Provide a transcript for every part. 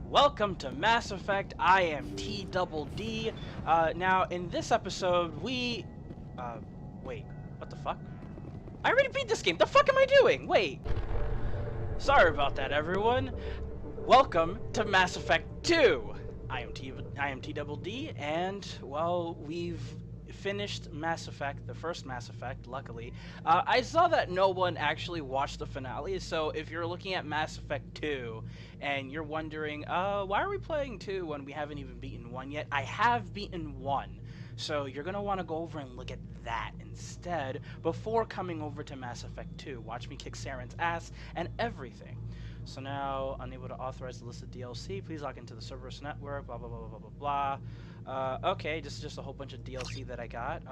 Welcome to Mass Effect. I am TeeDubbleDee. Now, in this episode, wait, what the fuck? I already beat this game. The fuck am I doing? Wait. Sorry about that, everyone. Welcome to Mass Effect 2. I am TeeDubbleDee, and, well, we've finished Mass Effect, the first Mass Effect, luckily. I saw that no one actually watched the finale, so if you're looking at Mass Effect 2 and you're wondering, why are we playing 2 when we haven't even beaten 1 yet? I have beaten 1, so you're going to want to go over and look at that instead before coming over to Mass Effect 2. Watch me kick Saren's ass and everything. So now, unable to authorize the listed DLC, please log into the Cerberus network, blah, blah, blah, blah, blah, blah. Okay, this is just a whole bunch of DLC that I got.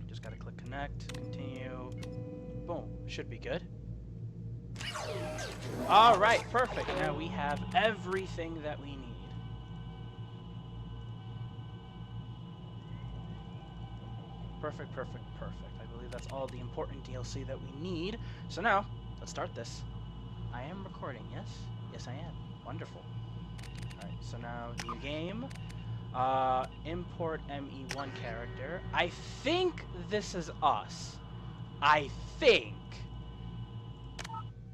Just gotta click connect, continue. Boom, should be good. Alright, perfect. Now we have everything that we need. Perfect, perfect, perfect. I believe that's all the important DLC that we need. So now, let's start this. I am recording, yes? Yes, I am. Wonderful. Alright, so now, new game. Import ME1 character. I think this is us. I think.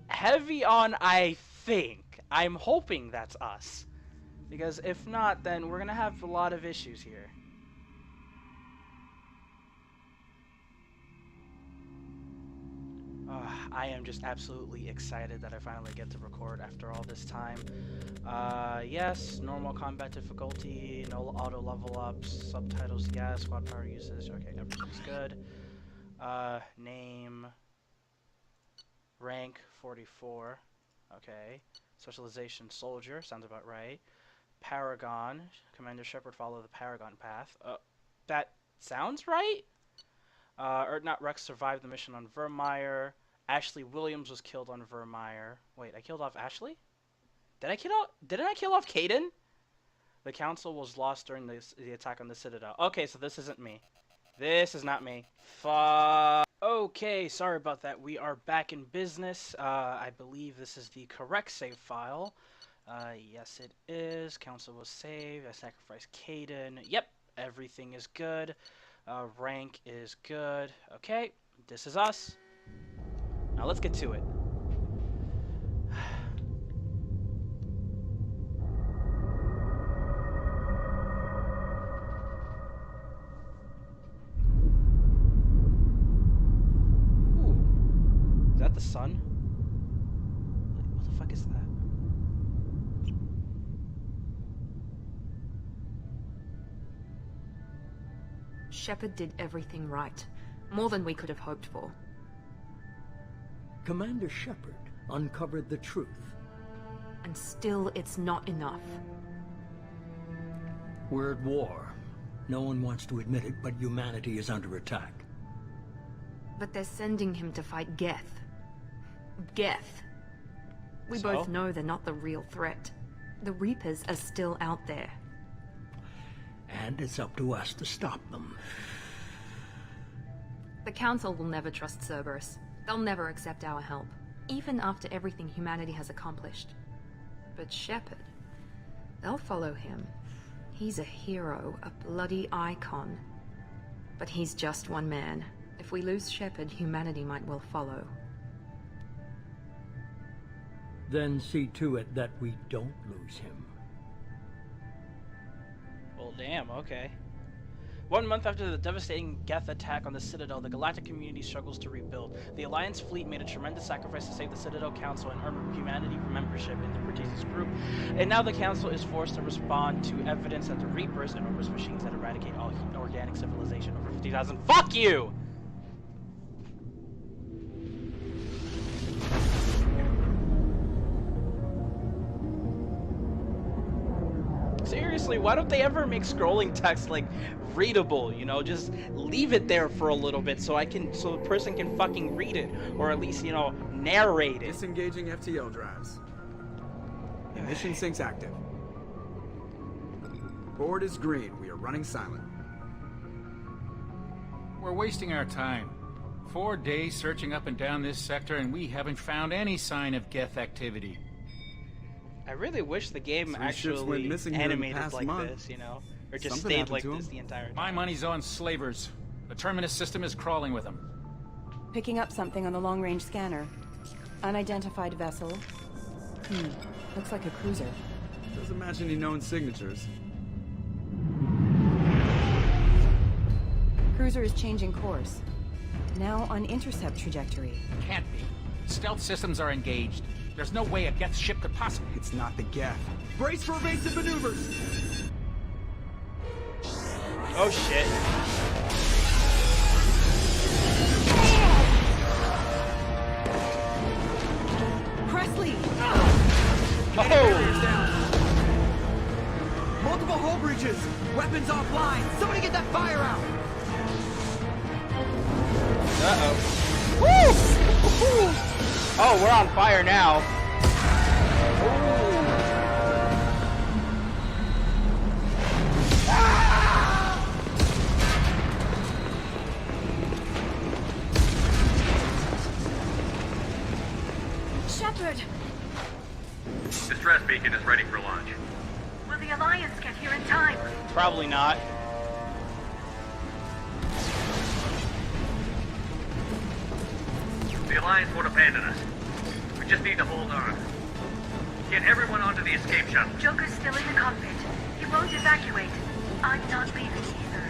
Heavy on I think. I'm hoping that's us. Because if not, then we're gonna have a lot of issues here. I am just absolutely excited that I finally get to record after all this time. Yes, normal combat difficulty, no auto level ups, subtitles yes, squad power usage, okay, everything's good. Name, rank 44, okay. Specialization soldier, sounds about right. Paragon, Commander Shepard follow the Paragon path. That sounds right? Not Rex survived the mission on Vermeer. Ashley Williams was killed on Vermeer. Wait, I killed off Ashley? Didn't I kill off Kaidan? The council was lost during the attack on the Citadel. Okay, so this isn't me. This is not me. Fuck. Okay, sorry about that. We are back in business. I believe this is the correct save file. Yes, it is. Council was saved. I sacrificed Kaidan. Yep, everything is good. Rank is good. Okay, this is us. Now let's get to it. Ooh. Is that the sun? What the fuck is that? Shepard did everything right. More than we could have hoped for. Commander Shepard uncovered the truth. And still, it's not enough. We're at war. No one wants to admit it, but humanity is under attack. But they're sending him to fight Geth. Geth. We both know they're not the real threat. The Reapers are still out there. And it's up to us to stop them. The Council will never trust Cerberus. They'll never accept our help, even after everything humanity has accomplished. But Shepard, they'll follow him. He's a hero, a bloody icon. But he's just one man. If we lose Shepard, humanity might well follow. Then see to it that we don't lose him. Well, damn, okay. 1 month after the devastating Geth attack on the Citadel, the galactic community struggles to rebuild. The Alliance fleet made a tremendous sacrifice to save the Citadel Council and earn humanity membership in the Proteus group, and now the Council is forced to respond to evidence that the Reapers, enormous machines that eradicate all organic civilization, over 50,000. Fuck you! Seriously, why don't they ever make scrolling text like readable, you know? Just leave it there for a little bit so the person can fucking read it, or at least, you know, narrate it. Disengaging FTL drives. Emission sinks active. Board is green. We are running silent. We're wasting our time. 4 days searching up and down this sector, and we haven't found any sign of Geth activity. I really wish the game 3 ships went actually missing here in the animated past like month. this, you know? Or just Something stayed happened like to this 'em. the entire time. My money's on slavers. The Terminus system is crawling with them. Picking up something on the long-range scanner. Unidentified vessel. Looks like a cruiser. Doesn't match any known signatures. Cruiser is changing course. Now on intercept trajectory. Can't be. Stealth systems are engaged. There's no way a Geth ship could possibly... It's not the Geth. Brace for evasive maneuvers! Oh shit. Presley! Oh! Multiple hull breaches! Weapons offline! Somebody get that fire out! Uh-oh. Woo! Oh, we're on fire now. Shepard! Distress beacon is ready for launch. Will the Alliance get here in time? Probably not. The Alliance won't abandon us. We just need to hold on. Get everyone onto the escape shuttle. Joker's still in the cockpit. He won't evacuate. I'm not leaving either.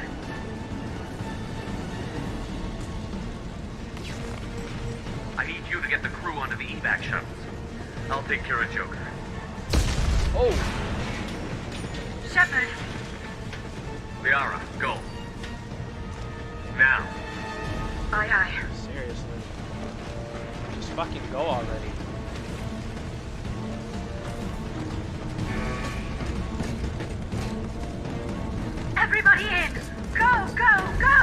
I need you to get the crew onto the evac shuttles. I'll take care of Joker. Oh! Shepard! Liara, go. Now. Aye, aye. Seriously. Just fucking go already. Everybody in! Go, go, go!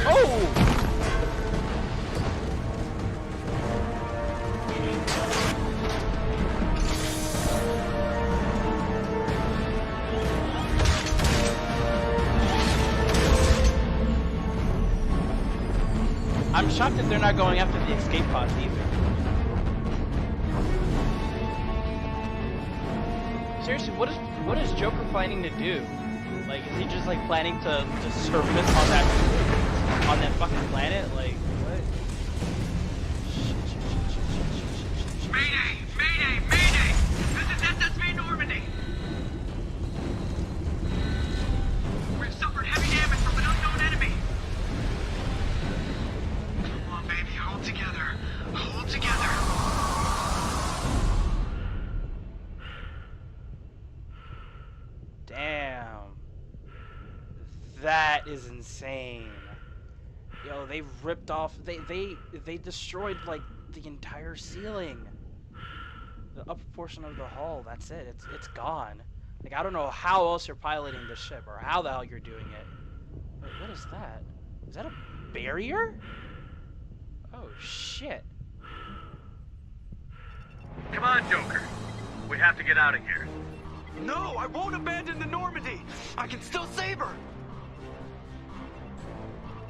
Oh! I'm shocked that they're not going after the escape pods either. Seriously, what is Joker planning to do? Like, is he just like planning to surface on that fucking planet? Like, what? Mayday! Mayday! Mayday! This is SSV Normandy! We've suffered heavy damage from an unknown enemy! Come on, baby, hold together. Hold together. Damn. That is insane. Yo, they ripped off, they destroyed like the entire ceiling. The upper portion of the hull, that's it. It's gone. Like, I don't know how else you're piloting this ship or how the hell you're doing it. Wait, what is that? Is that a barrier? Oh shit. Come on, Joker. We have to get out of here. No, I won't abandon the Normandy! I can still save her!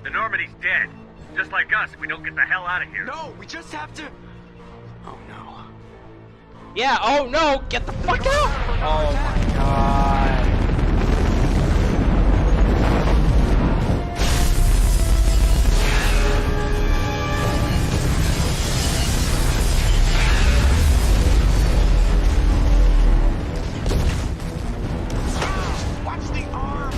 The Normandy's dead. Just like us, we don't get the hell out of here. No, we just have to... Oh no. Yeah, oh no, get the fuck out! Oh my god. Watch the arm!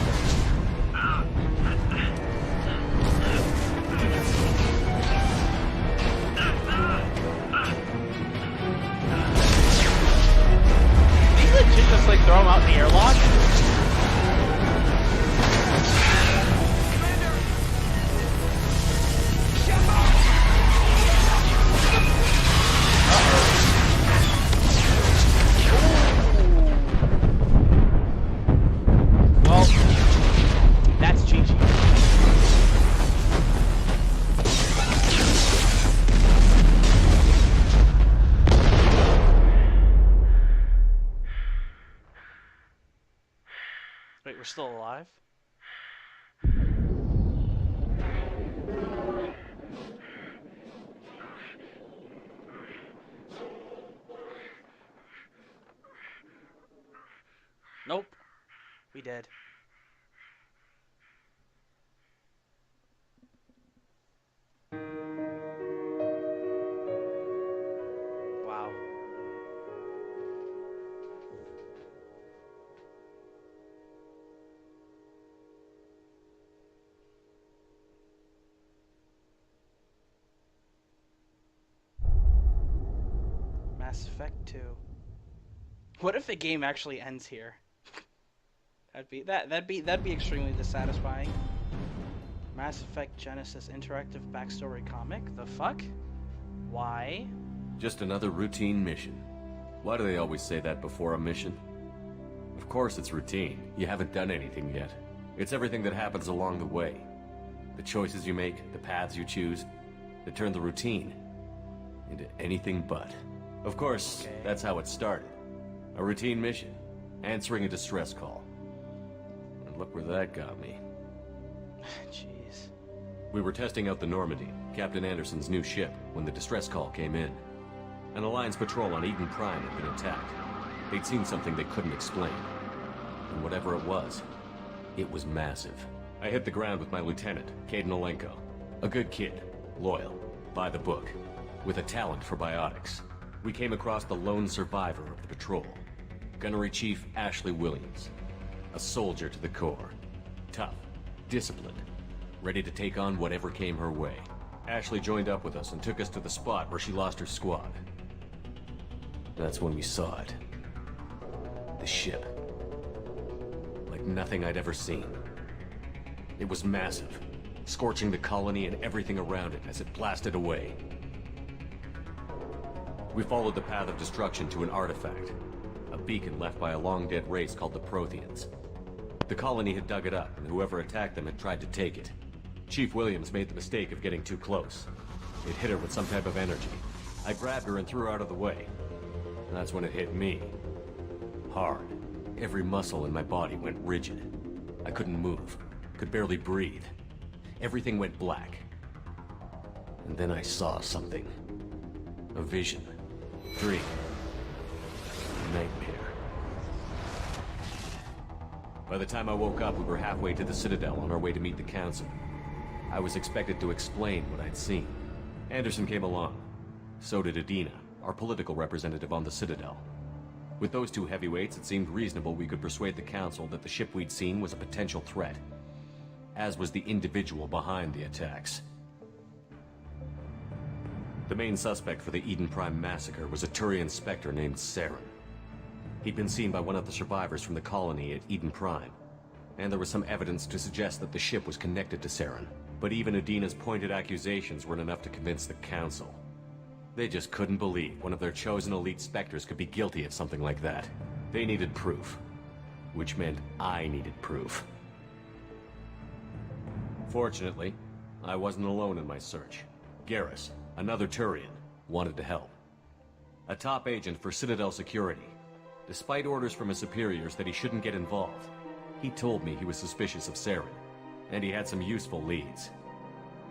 These legit just like throw them out in the airlock? Well, that's Chi-Chi. Wait, we're still alive? Nope. We did. Wow. Mass Effect 2. What if the game actually ends here? That'd be extremely dissatisfying. Mass Effect Genesis interactive backstory comic? The fuck? Why? Just another routine mission. Why do they always say that before a mission? Of course it's routine. You haven't done anything yet. It's everything that happens along the way. The choices you make, the paths you choose, that turn the routine into anything but. Of course, that's how it started. A routine mission. Answering a distress call. And look where that got me. Jeez. We were testing out the Normandy, Captain Anderson's new ship, when the distress call came in. An Alliance patrol on Eden Prime had been attacked. They'd seen something they couldn't explain. And whatever it was massive. I hit the ground with my lieutenant, Caden Olenko. A good kid, loyal, by the book, with a talent for biotics. We came across the lone survivor of the patrol, Gunnery Chief Ashley Williams. A soldier to the core. Tough, disciplined, ready to take on whatever came her way. Ashley joined up with us and took us to the spot where she lost her squad. That's when we saw it. The ship. Like nothing I'd ever seen. It was massive, scorching the colony and everything around it as it blasted away. We followed the path of destruction to an artifact, a beacon left by a long-dead race called the Protheans. The colony had dug it up, and whoever attacked them had tried to take it. Chief Williams made the mistake of getting too close. It hit her with some type of energy. I grabbed her and threw her out of the way. And that's when it hit me. Hard. Every muscle in my body went rigid. I couldn't move, could barely breathe. Everything went black. And then I saw something. A vision. Dream. Nightmare. By the time I woke up, we were halfway to the Citadel on our way to meet the Council. I was expected to explain what I'd seen. Anderson came along. So did Adina, our political representative on the Citadel. With those two heavyweights, it seemed reasonable we could persuade the Council that the ship we'd seen was a potential threat, as was the individual behind the attacks. The main suspect for the Eden Prime massacre was a Turian Spectre named Saren. He'd been seen by one of the survivors from the colony at Eden Prime, and there was some evidence to suggest that the ship was connected to Saren. But even Adina's pointed accusations weren't enough to convince the Council. They just couldn't believe one of their chosen elite Spectres could be guilty of something like that. They needed proof, which meant I needed proof. Fortunately, I wasn't alone in my search. Garrus, another Turian, wanted to help. A top agent for Citadel Security. Despite orders from his superiors that he shouldn't get involved, he told me he was suspicious of Saren, and he had some useful leads.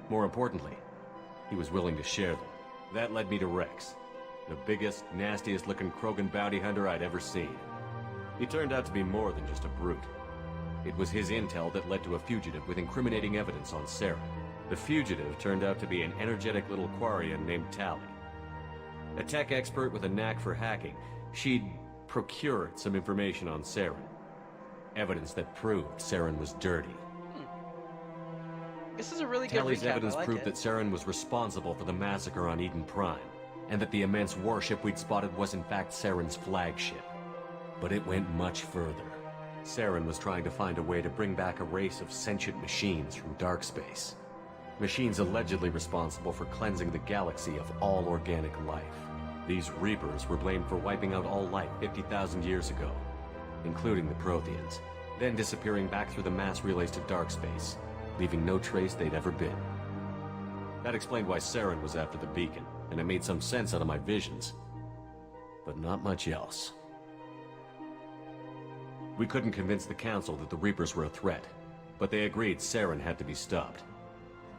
More importantly, he was willing to share them. That led me to Rex, the biggest, nastiest-looking Krogan bounty hunter I'd ever seen. He turned out to be more than just a brute. It was his intel that led to a fugitive with incriminating evidence on Saren. The fugitive turned out to be an energetic little Quarian named Tali. A tech expert with a knack for hacking, she'd procured some information on Saren. Evidence that proved Saren was dirty. This is a really good Tali's recap. evidence I like proved it. that Saren was responsible for the massacre on Eden Prime, and that the immense warship we'd spotted was in fact Saren's flagship. But it went much further. Saren was trying to find a way to bring back a race of sentient machines from dark space. Machines allegedly responsible for cleansing the galaxy of all organic life. These Reapers were blamed for wiping out all life 50,000 years ago, including the Protheans, then disappearing back through the mass relays to dark space, leaving no trace they'd ever been. That explained why Saren was after the beacon, and it made some sense out of my visions. But not much else. We couldn't convince the Council that the Reapers were a threat, but they agreed Saren had to be stopped.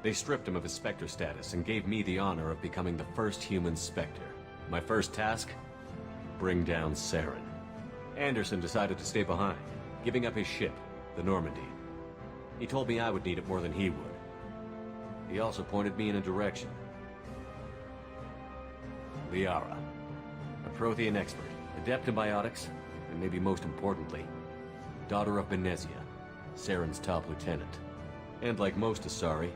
They stripped him of his Spectre status and gave me the honor of becoming the first human Spectre. My first task? Bring down Saren. Anderson decided to stay behind, giving up his ship, the Normandy. He told me I would need it more than he would. He also pointed me in a direction. Liara, a Prothean expert, adept in biotics, and maybe most importantly, daughter of Benezia, Saren's top lieutenant. And like most Asari,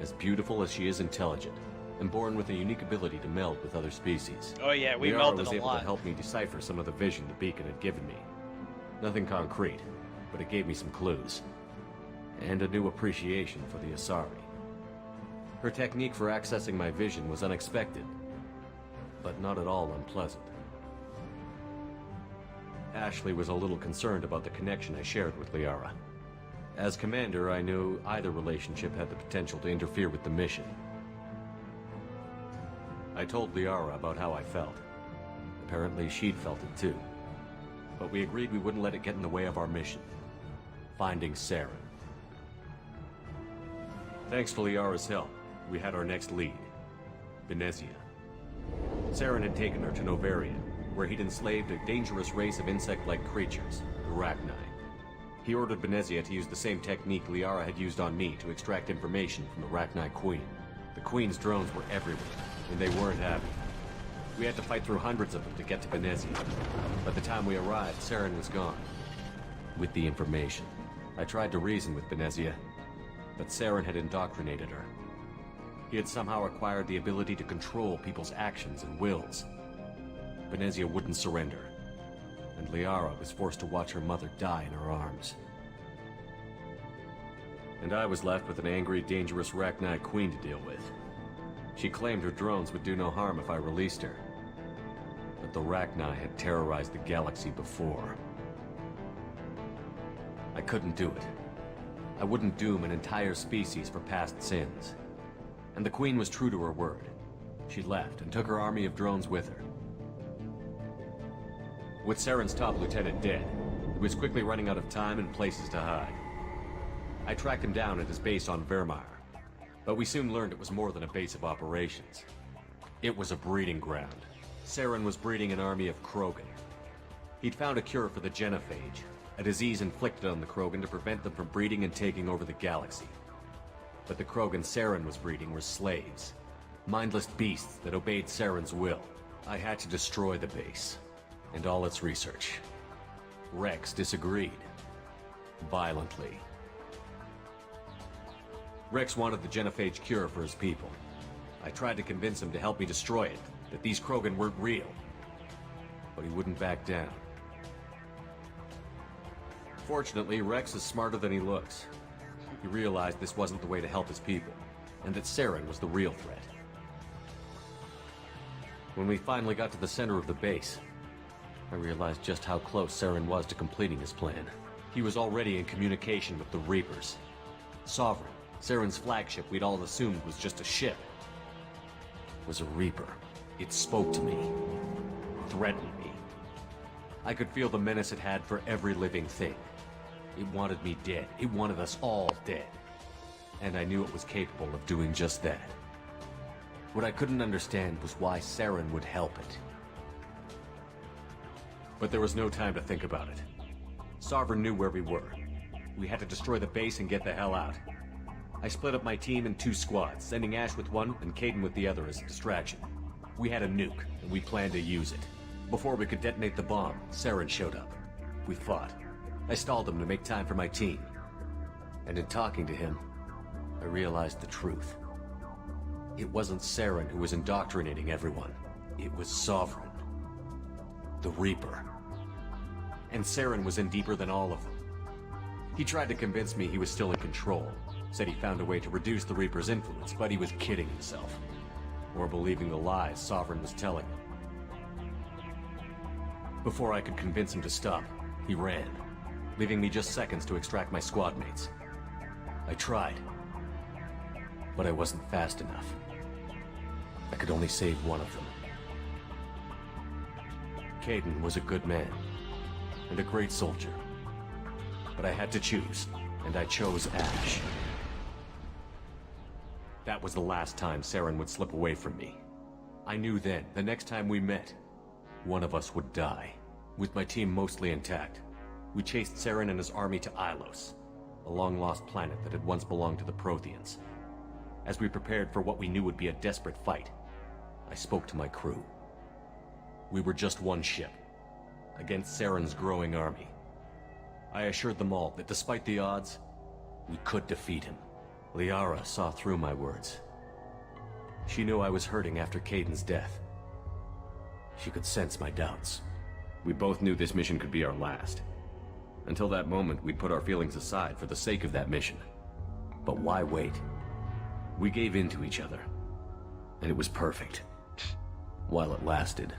as beautiful as she is intelligent, and born with a unique ability to meld with other species. Oh yeah, we Liara melded was a able lot. to help me decipher some of the vision the beacon had given me. Nothing concrete, but it gave me some clues. And a new appreciation for the Asari. Her technique for accessing my vision was unexpected, but not at all unpleasant. Ashley was a little concerned about the connection I shared with Liara. As commander, I knew either relationship had the potential to interfere with the mission. I told Liara about how I felt. Apparently she'd felt it too. But we agreed we wouldn't let it get in the way of our mission. Finding Saren. Thanks to Liara's help, we had our next lead. Benezia. Saren had taken her to Novaria, where he'd enslaved a dangerous race of insect-like creatures, the Rachni. He ordered Benezia to use the same technique Liara had used on me to extract information from the Rachni Queen. The Queen's drones were everywhere, and they weren't happy. We had to fight through hundreds of them to get to Benezia. By the time we arrived, Saren was gone. With the information. I tried to reason with Benezia, but Saren had indoctrinated her. He had somehow acquired the ability to control people's actions and wills. Benezia wouldn't surrender, and Liara was forced to watch her mother die in her arms. And I was left with an angry, dangerous Rachni Queen to deal with. She claimed her drones would do no harm if I released her. But the Rachni had terrorized the galaxy before. I couldn't do it. I wouldn't doom an entire species for past sins. And the Queen was true to her word. She left and took her army of drones with her. With Saren's top lieutenant dead, he was quickly running out of time and places to hide. I tracked him down at his base on Vermeer, but we soon learned it was more than a base of operations. It was a breeding ground. Saren was breeding an army of Krogan. He'd found a cure for the genophage, a disease inflicted on the Krogan to prevent them from breeding and taking over the galaxy. But the Krogan Saren was breeding were slaves, mindless beasts that obeyed Saren's will. I had to destroy the base, and all its research. Rex disagreed. Violently. Rex wanted the genophage cure for his people. I tried to convince him to help me destroy it, that these Krogan weren't real. But he wouldn't back down. Fortunately, Rex is smarter than he looks. He realized this wasn't the way to help his people, and that Saren was the real threat. When we finally got to the center of the base, I realized just how close Saren was to completing his plan. He was already in communication with the Reapers. Sovereign, Saren's flagship we'd all assumed was just a ship, was a Reaper. It spoke to me, threatened me. I could feel the menace it had for every living thing. It wanted me dead. It wanted us all dead. And I knew it was capable of doing just that. What I couldn't understand was why Saren would help it. But there was no time to think about it. Sovereign knew where we were. We had to destroy the base and get the hell out. I split up my team in 2 squads, sending Ash with one and Caden with the other as a distraction. We had a nuke, and we planned to use it. Before we could detonate the bomb, Saren showed up. We fought. I stalled him to make time for my team. And in talking to him, I realized the truth. It wasn't Saren who was indoctrinating everyone. It was Sovereign. The Reaper. And Saren was in deeper than all of them. He tried to convince me he was still in control. Said he found a way to reduce the Reaper's influence, but he was kidding himself. Or believing the lies Sovereign was telling him. Before I could convince him to stop, he ran, leaving me just seconds to extract my squad mates. I tried, but I wasn't fast enough. I could only save one of them. Caden was a good man, and a great soldier. But I had to choose, and I chose Ash. That was the last time Saren would slip away from me. I knew then, the next time we met, one of us would die. With my team mostly intact, we chased Saren and his army to Ilos, a long-lost planet that had once belonged to the Protheans. As we prepared for what we knew would be a desperate fight, I spoke to my crew. We were just one ship, against Saren's growing army. I assured them all that despite the odds, we could defeat him. Liara saw through my words. She knew I was hurting after Kaiden's death. She could sense my doubts. We both knew this mission could be our last. Until that moment, we'd put our feelings aside for the sake of that mission. But why wait? We gave in to each other, and it was perfect. While it lasted.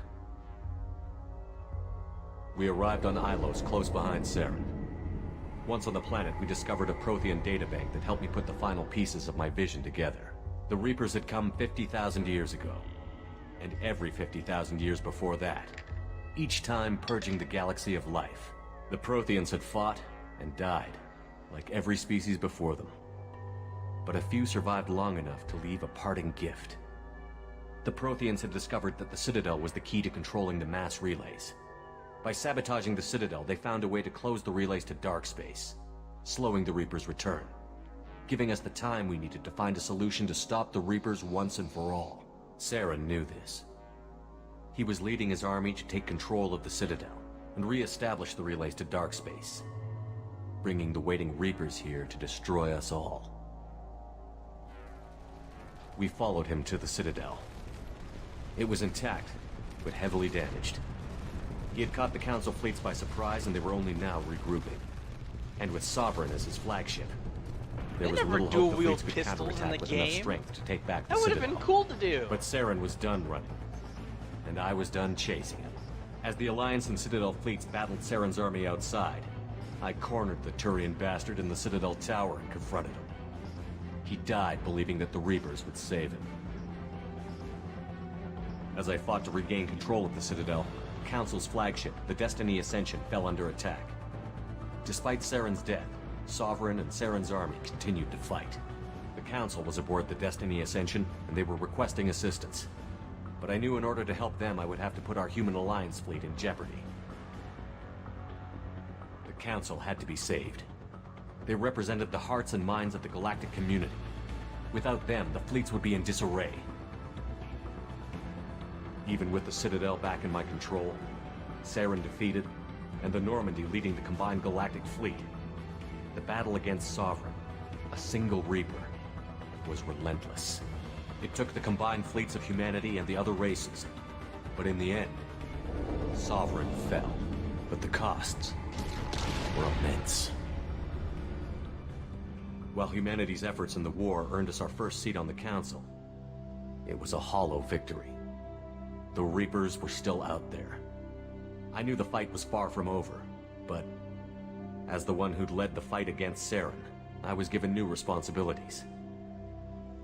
We arrived on Ilos, close behind Saren. Once on the planet, we discovered a Prothean databank that helped me put the final pieces of my vision together. The Reapers had come 50,000 years ago, and every 50,000 years before that, each time purging the galaxy of life. The Protheans had fought and died, like every species before them. But a few survived long enough to leave a parting gift. The Protheans had discovered that the Citadel was the key to controlling the mass relays. By sabotaging the Citadel, they found a way to close the relays to dark space, slowing the Reapers' return, giving us the time we needed to find a solution to stop the Reapers once and for all. Saren knew this. He was leading his army to take control of the Citadel and re-establish the relays to dark space, bringing the waiting Reapers here to destroy us all. We followed him to the Citadel. It was intact, but heavily damaged. He had caught the Council fleets by surprise, and they were only now regrouping. And with Sovereign as his flagship, there was little hope the fleets could counterattack with enough strength to take back the Citadel. That would have been cool to do. But Saren was done running, and I was done chasing him. As the Alliance and Citadel fleets battled Saren's army outside, I cornered the Turian bastard in the Citadel tower and confronted him. He died believing that the Reapers would save him. As I fought to regain control of the Citadel, Council's flagship, the Destiny Ascension, fell under attack. Despite Saren's death, Sovereign and Saren's army continued to fight. The Council was aboard the Destiny Ascension, and they were requesting assistance. But I knew in order to help them, I would have to put our human alliance fleet in jeopardy. The Council had to be saved. They represented the hearts and minds of the galactic community. Without them, the fleets would be in disarray. Even with the Citadel back in my control, Saren defeated, and the Normandy leading the combined galactic fleet, the battle against Sovereign, a single Reaper, was relentless. It took the combined fleets of humanity and the other races, but in the end, Sovereign fell. But the costs were immense. While humanity's efforts in the war earned us our first seat on the Council, it was a hollow victory. The Reapers were still out there. I knew the fight was far from over, but as the one who'd led the fight against Saren, I was given new responsibilities.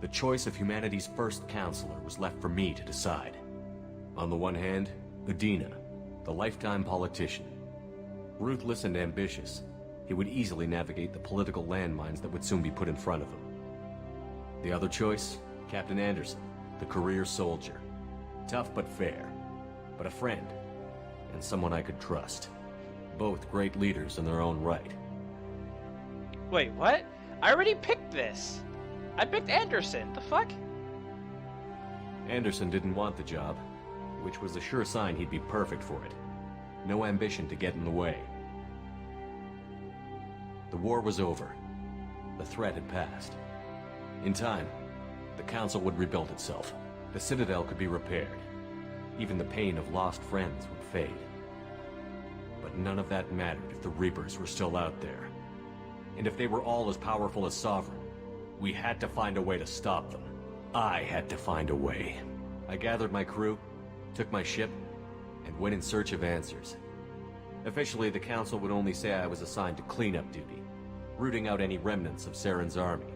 The choice of humanity's first counselor was left for me to decide. On the one hand, Udina, the lifetime politician. Ruthless and ambitious, he would easily navigate the political landmines that would soon be put in front of him. The other choice, Captain Anderson, the career soldier. Tough but fair, but a friend, and someone I could trust. Both great leaders in their own right. Wait, what? I already picked this. I picked Anderson. The fuck? Anderson didn't want the job, which was a sure sign he'd be perfect for it. No ambition to get in the way. The war was over. The threat had passed. In time, the Council would rebuild itself. The Citadel could be repaired. Even the pain of lost friends would fade. But none of that mattered if the Reapers were still out there. And if they were all as powerful as Sovereign, we had to find a way to stop them. I had to find a way. I gathered my crew, took my ship, and went in search of answers. Officially, the Council would only say I was assigned to cleanup duty, rooting out any remnants of Saren's army.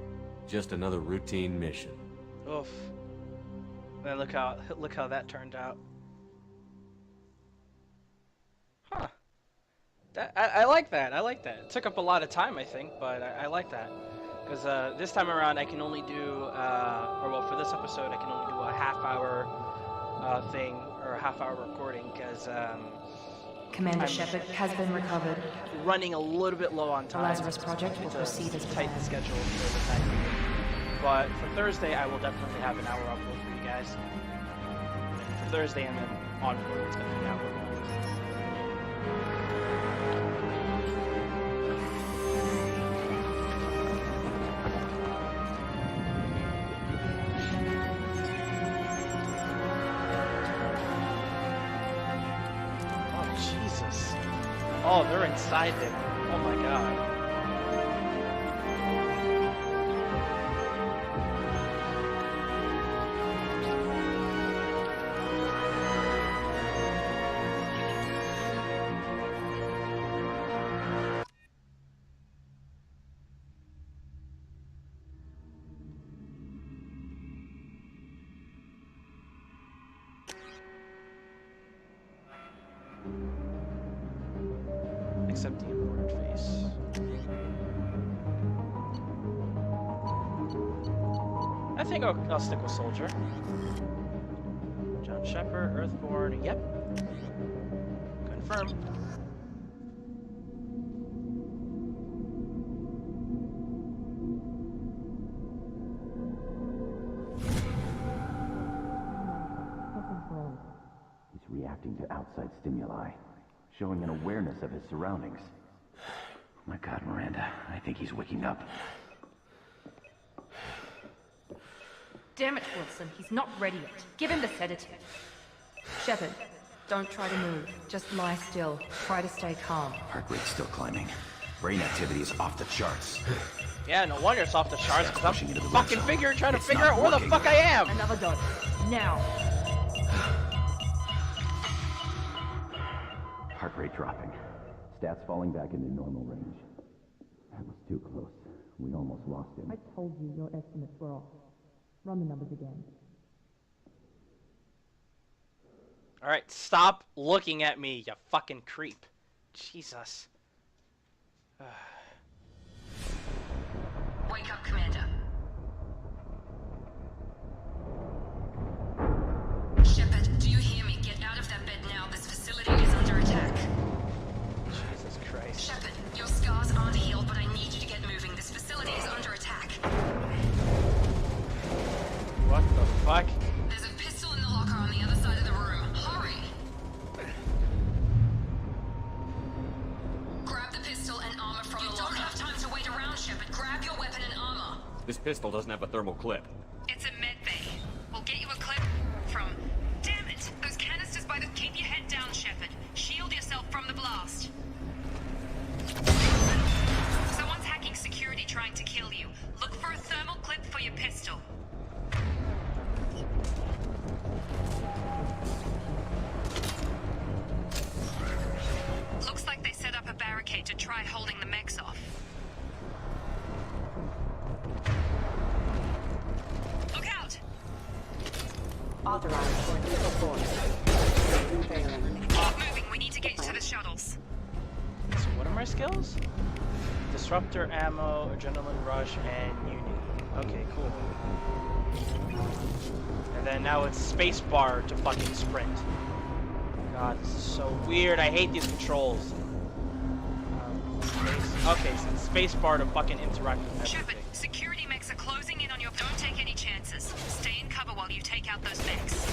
Just another routine mission. Oof. Man, look how that turned out. Huh. I like that. I like that. It took up a lot of time, I think, but I like that. Because this time around, I can only do, or well, for this episode, I can only do a half-hour thing, or a half-hour recording, because Commander Shepard has been recovered. Running a little bit low on The time. Lazarus Project will proceed as tight planned. schedule for the time being. But for Thursday, I will definitely have an hour upload for you guys. And for Thursday and then onward, it's going to be an hour long. Jesus. Oh, they're inside there. Oh my god. Accept the imported face. I think I'll stick with Soldier. John Shepard, Earthborn, yep. Confirm. He's reacting to outside stimuli, showing an awareness of his surroundings. Oh my god, Miranda, I think he's waking up. Damn it, Wilson. He's not ready yet. Give him the sedative. Shepard, don't try to move. Just lie still. Try to stay calm. Heart rate's still climbing. Brain activity is off the charts. Yeah, no wonder it's off the charts, because pushing I'm into the fucking red zone. trying to It's figure not out where the working. fuck I am! Another dose. Now. Heart rate dropping. Stats falling back into normal range. That was too close. We almost lost him. I told you your estimates were off. Run the numbers again. Alright, stop looking at me, you fucking creep. Jesus. Wake up, Commander. Shepard, do you hear me? Get out of that bed now. This facility is under attack. Jesus Christ. Shepard, your scars aren't healed, but I need you to get moving. This facility is under attack. What the fuck? There's a pistol in the locker on the other side of the room. Hurry! Grab the pistol and armor from the locker. You don't have time to wait around, Shepard. Grab your weapon and armor. This pistol doesn't have a thermal clip. It's a med bay. We'll get you a clip from... Damn it! Those canisters by the... Keep your head down, Shepard. Shield yourself from the blast. Someone's hacking security trying to kill you. Look for a thermal clip for your pistol. Looks like they set up a barricade to try holding the mechs off. Look out! Authorized for lethal force. Keep moving, we need to get to the shuttles. So what are my skills? Disruptor, ammo, adrenaline rush, and unity. Okay, cool. And then now it's spacebar to fucking sprint. God, this is so weird. I hate these controls. Okay, so spacebar to fucking interact with everything. Shepard, security mechs are closing in on your... Don't take any chances. Stay in cover while you take out those mechs.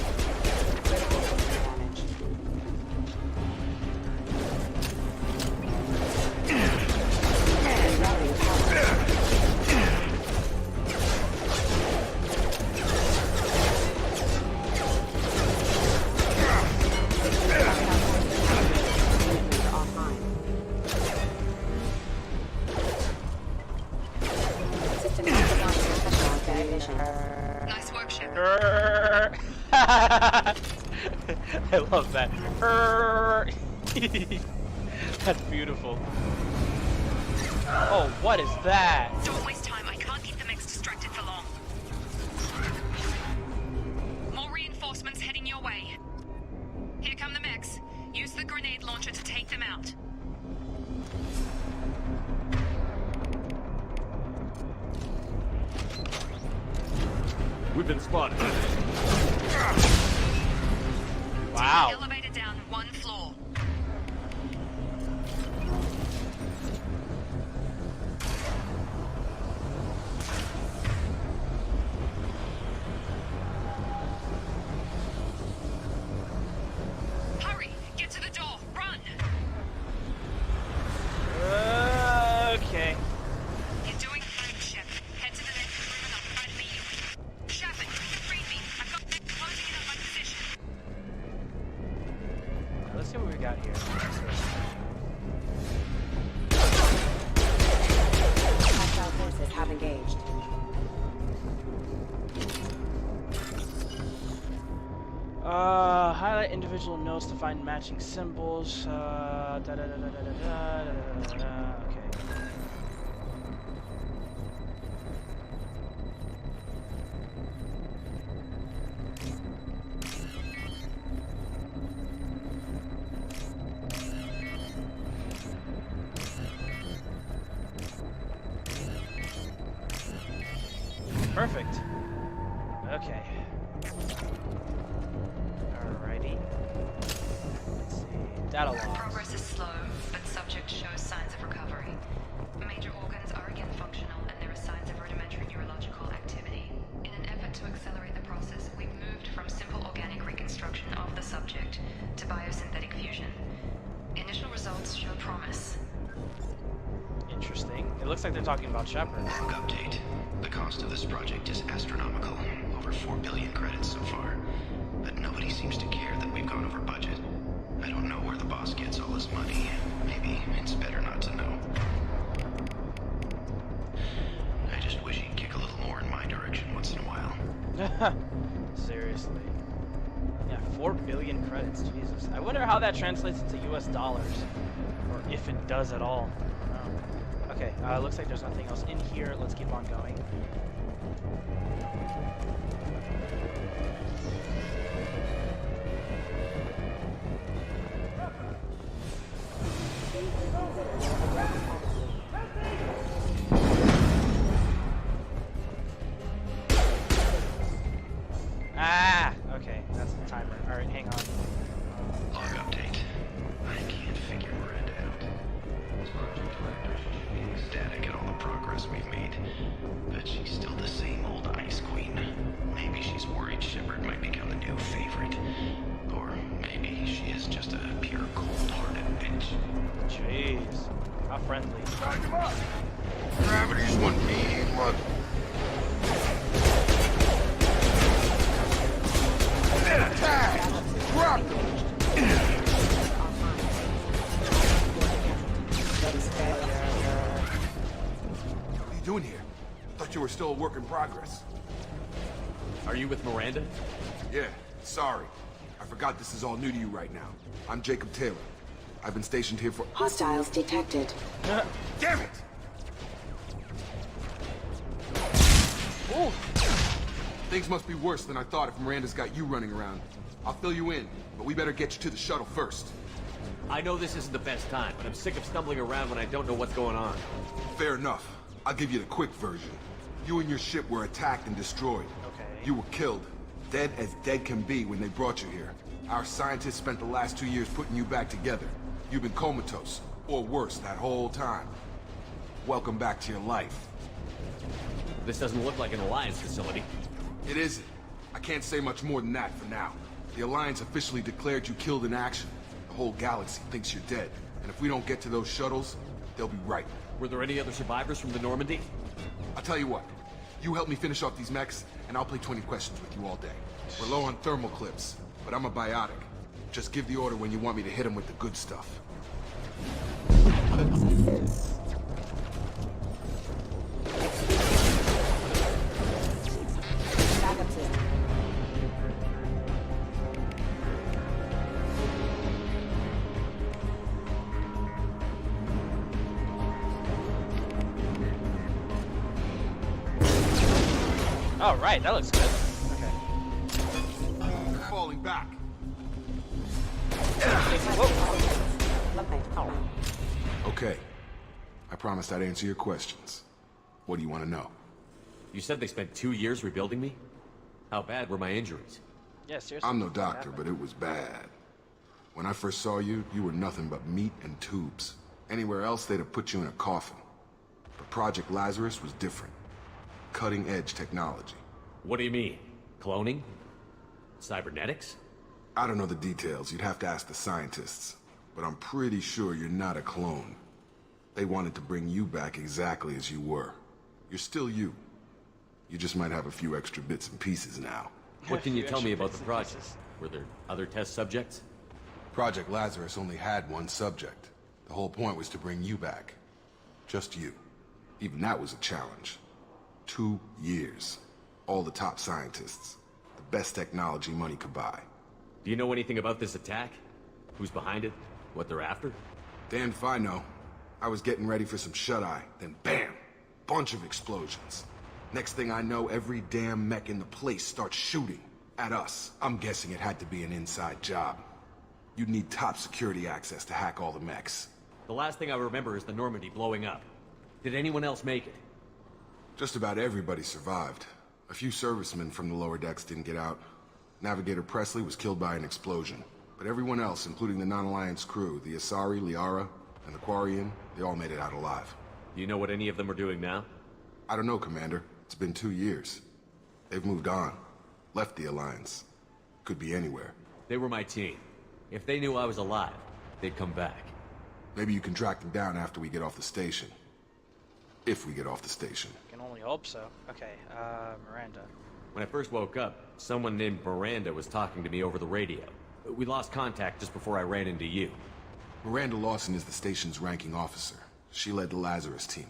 Nice work, Shepard. I love that. That's beautiful. Oh, what is that? Don't waste time. I can't keep the mechs distracted for long. More reinforcements heading your way. Here come the mechs. Use the grenade launcher to take them out. We've been spotted. Wow. Take the elevator down one floor. individual notes to find matching symbols. Okay. Perfect. Okay. Alrighty. Let's see. Data logs. Progress is slow, but subject shows signs of recovery. Major organs are again functional, and there are signs of rudimentary neurological activity. In an effort to accelerate the process, we've moved from simple organic reconstruction of the subject to biosynthetic fusion. Initial results show promise. Interesting. It looks like they're talking about Shepard. Log update. The cost of this project is astronomical. Over 4 billion credits so far. But nobody seems to care that we've gone over budget. I don't know where the boss gets all his money. Maybe it's better not to know. I just wish he'd kick a little more in my direction once in a while. Seriously. Yeah, 4 billion credits, Jesus. I wonder how that translates into US dollars. Or if it does at all. I don't know. Okay, looks like there's nothing else in here. Let's keep on going. Ah! Okay, that's the timer. Alright, hang on. Log update. I can't figure Miranda out. This project director should be ecstatic at all the progress we've made. But she's still the same old ice queen. Maybe she's worried Shepard might become the new favorite. Or maybe she is just a pure cold-hearted bitch. Jeez. How friendly. Gravity's one mean one. Attack! Drop them! What are you doing here? Thought you were still a work in progress. Are you with Miranda? Yeah, sorry. I forgot this is all new to you right now. I'm Jacob Taylor. I've been stationed here for— Hostiles detected. Damn it! Ooh. Things must be worse than I thought if Miranda's got you running around. I'll fill you in, but we better get you to the shuttle first. I know this isn't the best time, but I'm sick of stumbling around when I don't know what's going on. Fair enough. I'll give you the quick version. You and your ship were attacked and destroyed. Okay. You were killed. Dead as dead can be when they brought you here. Our scientists spent the last 2 years putting you back together. You've been comatose, or worse, that whole time. Welcome back to your life. This doesn't look like an Alliance facility. It isn't. I can't say much more than that for now. The Alliance officially declared you killed in action. The whole galaxy thinks you're dead. And if we don't get to those shuttles, they'll be right. Were there any other survivors from the Normandy? I'll tell you what. You help me finish off these mechs, and I'll play 20 questions with you all day. We're low on thermal clips, but I'm a biotic. Just give the order when you want me to hit them with the good stuff. All right, that looks good. Okay. Falling back. Okay. I promised I'd answer your questions. What do you want to know? You said they spent 2 years rebuilding me? How bad were my injuries? Yeah, seriously. I'm no doctor, but it was bad. When I first saw you, you were nothing but meat and tubes. Anywhere else, they'd have put you in a coffin. But Project Lazarus was different. Cutting-edge technology. What do you mean? Cloning? Cybernetics? I don't know the details. You'd have to ask the scientists. But I'm pretty sure you're not a clone. They wanted to bring you back exactly as you were. You're still you. You just might have a few extra bits and pieces now. What can you tell me about the project? Were there other test subjects? Project Lazarus only had one subject. The whole point was to bring you back. Just you. Even that was a challenge. 2 years. All the top scientists. The best technology money could buy. Do you know anything about this attack? Who's behind it? What they're after? Damned if I know. I was getting ready for some shut-eye, then bam! Bunch of explosions. Next thing I know, every damn mech in the place starts shooting at us. I'm guessing it had to be an inside job. You'd need top security access to hack all the mechs. The last thing I remember is the Normandy blowing up. Did anyone else make it? Just about everybody survived. A few servicemen from the lower decks didn't get out. Navigator Presley was killed by an explosion. But everyone else, including the non-Alliance crew, the Asari, Liara, and the Quarian, they all made it out alive. Do you know what any of them are doing now? I don't know, Commander. It's been 2 years. They've moved on. Left the Alliance. Could be anywhere. They were my team. If they knew I was alive, they'd come back. Maybe you can track them down after we get off the station. If we get off the station. Can only hope so. Okay, Miranda. When I first woke up, someone named Miranda was talking to me over the radio. We lost contact just before I ran into you. Miranda Lawson is the station's ranking officer. She led the Lazarus team.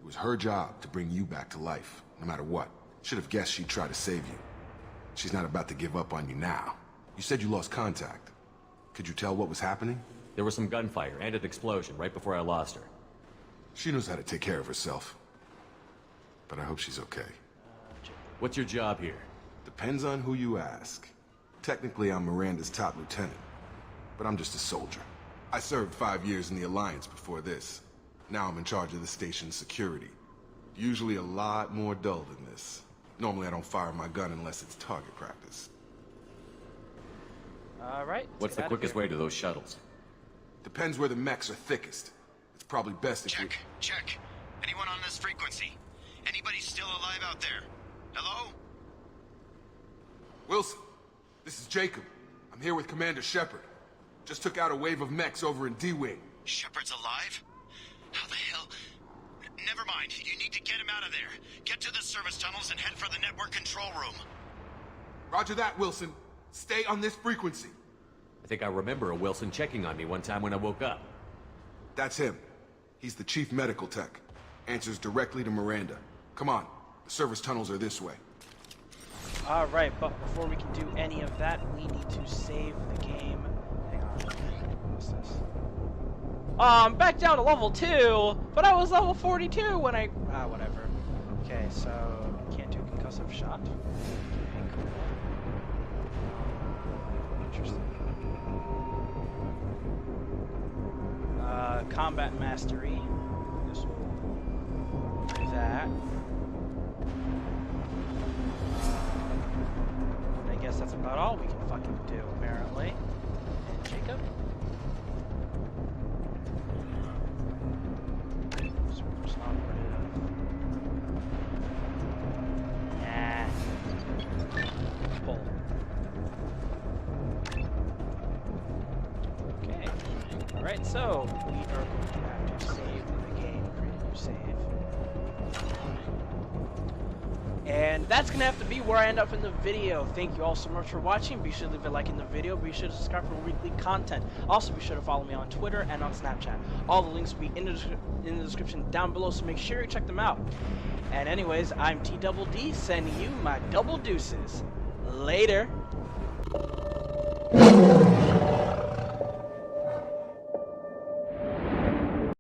It was her job to bring you back to life, no matter what. Should have guessed she'd try to save you. She's not about to give up on you now. You said you lost contact. Could you tell what was happening? There was some gunfire and an explosion right before I lost her. She knows how to take care of herself. But I hope she's okay. What's your job here? Depends on who you ask. Technically, I'm Miranda's top lieutenant. But I'm just a soldier. I served 5 years in the Alliance before this. Now I'm in charge of the station's security. Usually a lot more dull than this. Normally I don't fire my gun unless it's target practice. Alright. What's the quickest way to those shuttles? Depends where the mechs are thickest. It's probably best if Check. Anyone on this frequency? Anybody still alive out there? Hello? Wilson, this is Jacob. I'm here with Commander Shepard. Just took out a wave of mechs over in D-Wing. Shepard's alive? How the hell? Never mind. You need to get him out of there. Get to the service tunnels and head for the network control room. Roger that, Wilson. Stay on this frequency. I think I remember a Wilson checking on me one time when I woke up. That's him. He's the chief medical tech. Answers directly to Miranda. Come on. The service tunnels are this way. Alright, but before we can do any of that, we need to save the game. Hang on. What's this? I'm back down to level 2, but I was level 42 when I... whatever. Okay, so... can't do concussive shot. Okay, cool. Interesting. Combat mastery. This will do that. I guess that's about all we can fucking do, apparently. And Jacob? Super operative. Nah. Pull. Okay. Alright, so we are going to have to save the game, create a new save. And that's going to have to be where I end up in the video. Thank you all so much for watching. Be sure to leave a like in the video. Be sure to subscribe for weekly content. Also, be sure to follow me on Twitter and on Snapchat. All the links will be in the description down below, so make sure you check them out. And anyways, I'm TeeDubbleDee sending you my double deuces. Later.